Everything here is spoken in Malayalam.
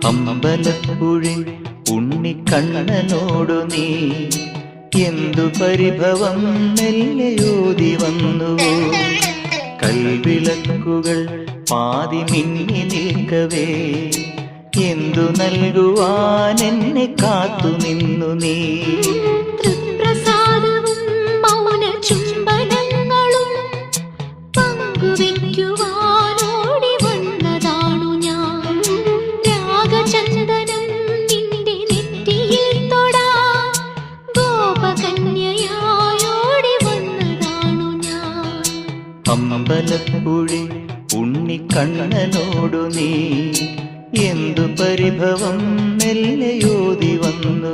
അമ്പലപ്പുഴി ഉണ്ണിക്കണ്ണനോടു നീ എന്തു പരിഭവം മെല്ലയോതി വന്നുവോ? കൽവിളക്കുകൾ പാതി മിന്നി നിൽക്കവേ എന്തു നൽകുവാൻ എന്നെ കാത്തു നിന്നു നീ? തൃപ്രസാദവും മൗന ചുംബനങ്ങളും പങ്കുവയ്ക്കുവാനോടി വന്നതാണു ഞാൻ. രാഗചന്ദനം നിന്റെ നെറ്റിയിൽ തൊടാ ഗോപകന്യയായോടി വന്നതാണു ഞാൻ. അമ്പലപ്പുഴി ഉണ്ണിക്കണ്ണനോടു നീ എന്തു പരിഭവം മെല്ലയോതി വന്നു?